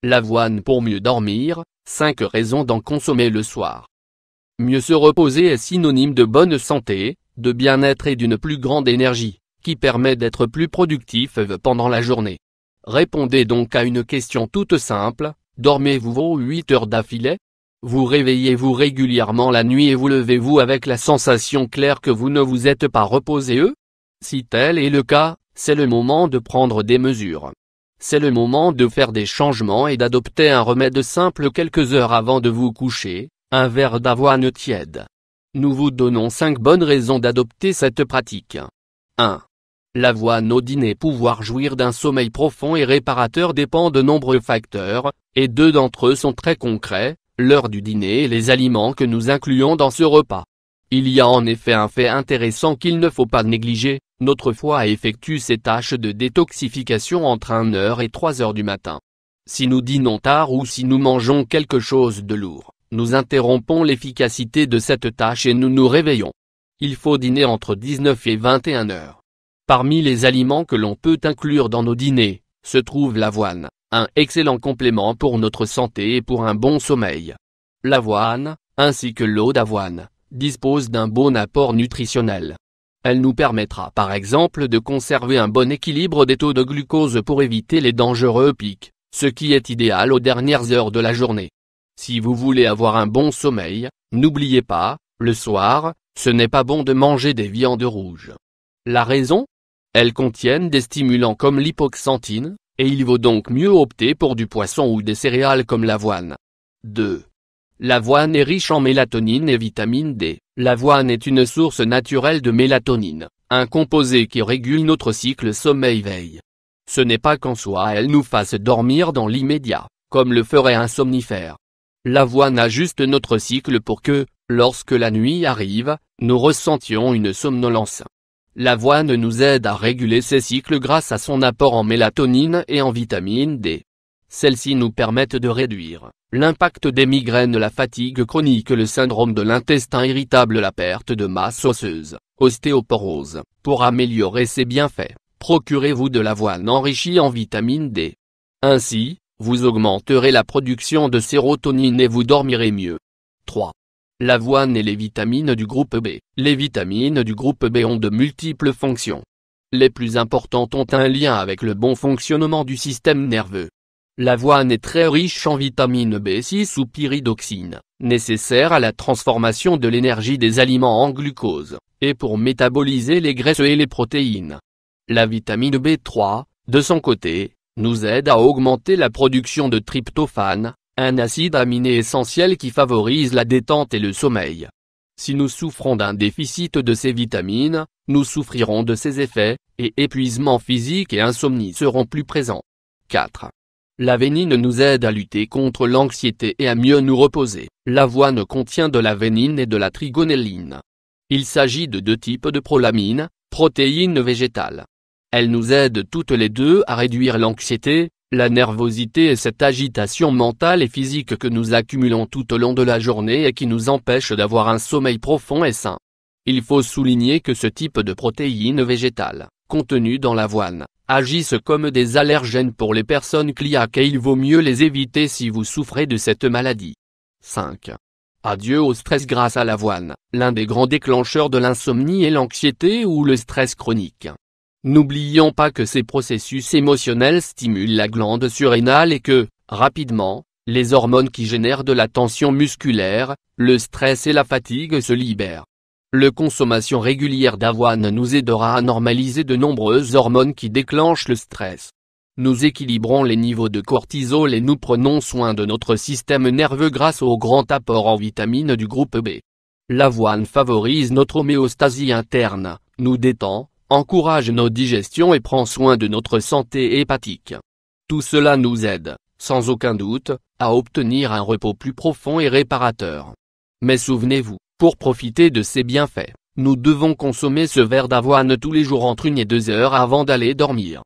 L'avoine pour mieux dormir, 5 raisons d'en consommer le soir. Mieux se reposer est synonyme de bonne santé, de bien-être et d'une plus grande énergie, qui permet d'être plus productif pendant la journée. Répondez donc à une question toute simple, dormez-vous vos 8 heures d'affilée? Vous réveillez-vous régulièrement la nuit et vous levez-vous avec la sensation claire que vous ne vous êtes pas reposé? Si tel est le cas, c'est le moment de prendre des mesures. C'est le moment de faire des changements et d'adopter un remède simple quelques heures avant de vous coucher, un verre d'avoine tiède. Nous vous donnons 5 bonnes raisons d'adopter cette pratique. 1. L'avoine au dîner. Pouvoir jouir d'un sommeil profond et réparateur dépend de nombreux facteurs, et 2 d'entre eux sont très concrets, l'heure du dîner et les aliments que nous incluons dans ce repas. Il y a en effet un fait intéressant qu'il ne faut pas négliger, notre foie effectue ses tâches de détoxification entre 1h et 3h du matin. Si nous dînons tard ou si nous mangeons quelque chose de lourd, nous interrompons l'efficacité de cette tâche et nous nous réveillons. Il faut dîner entre 19 et 21 heures. Parmi les aliments que l'on peut inclure dans nos dîners, se trouve l'avoine, un excellent complément pour notre santé et pour un bon sommeil. L'avoine, ainsi que l'eau d'avoine, dispose d'un bon apport nutritionnel. Elle nous permettra par exemple de conserver un bon équilibre des taux de glucose pour éviter les dangereux pics, ce qui est idéal aux dernières heures de la journée. Si vous voulez avoir un bon sommeil, n'oubliez pas, le soir, ce n'est pas bon de manger des viandes rouges. La raison? Elles contiennent des stimulants comme l'hypoxanthine, et il vaut donc mieux opter pour du poisson ou des céréales comme l'avoine. 2. L'avoine est riche en mélatonine et vitamine D. L'avoine est une source naturelle de mélatonine, un composé qui régule notre cycle sommeil-veille. Ce n'est pas qu'en soi elle nous fasse dormir dans l'immédiat, comme le ferait un somnifère. L'avoine ajuste notre cycle pour que, lorsque la nuit arrive, nous ressentions une somnolence. L'avoine nous aide à réguler ces cycles grâce à son apport en mélatonine et en vitamine D. Celles-ci nous permettent de réduire l'impact des migraines, la fatigue chronique, le syndrome de l'intestin irritable, la perte de masse osseuse, ostéoporose. Pour améliorer ses bienfaits, procurez-vous de l'avoine enrichie en vitamine D. Ainsi, vous augmenterez la production de sérotonine et vous dormirez mieux. 3. L'avoine et les vitamines du groupe B. Les vitamines du groupe B ont de multiples fonctions. Les plus importantes ont un lien avec le bon fonctionnement du système nerveux. L'avoine est très riche en vitamine B6 ou pyridoxine, nécessaire à la transformation de l'énergie des aliments en glucose, et pour métaboliser les graisses et les protéines. La vitamine B3, de son côté, nous aide à augmenter la production de tryptophane, un acide aminé essentiel qui favorise la détente et le sommeil. Si nous souffrons d'un déficit de ces vitamines, nous souffrirons de ces effets, et épuisement physique et insomnie seront plus présents. 4. La vénine nous aide à lutter contre l'anxiété et à mieux nous reposer. L'avoine contient de la vénine et de la trigonelline. Il s'agit de 2 types de prolamines, protéines végétales. Elles nous aident toutes les deux à réduire l'anxiété, la nervosité et cette agitation mentale et physique que nous accumulons tout au long de la journée et qui nous empêche d'avoir un sommeil profond et sain. Il faut souligner que ce type de protéines végétales, contenues dans l'avoine, agissent comme des allergènes pour les personnes cœliaques et il vaut mieux les éviter si vous souffrez de cette maladie. 5. Adieu au stress grâce à l'avoine, l'un des grands déclencheurs de l'insomnie et l'anxiété ou le stress chronique. N'oublions pas que ces processus émotionnels stimulent la glande surrénale et que, rapidement, les hormones qui génèrent de la tension musculaire, le stress et la fatigue se libèrent. La consommation régulière d'avoine nous aidera à normaliser de nombreuses hormones qui déclenchent le stress. Nous équilibrons les niveaux de cortisol et nous prenons soin de notre système nerveux grâce au grand apport en vitamines du groupe B. L'avoine favorise notre homéostasie interne, nous détend, encourage nos digestions et prend soin de notre santé hépatique. Tout cela nous aide, sans aucun doute, à obtenir un repos plus profond et réparateur. Mais souvenez-vous, pour profiter de ces bienfaits, nous devons consommer ce verre d'avoine tous les jours entre 1 et 2 heures avant d'aller dormir.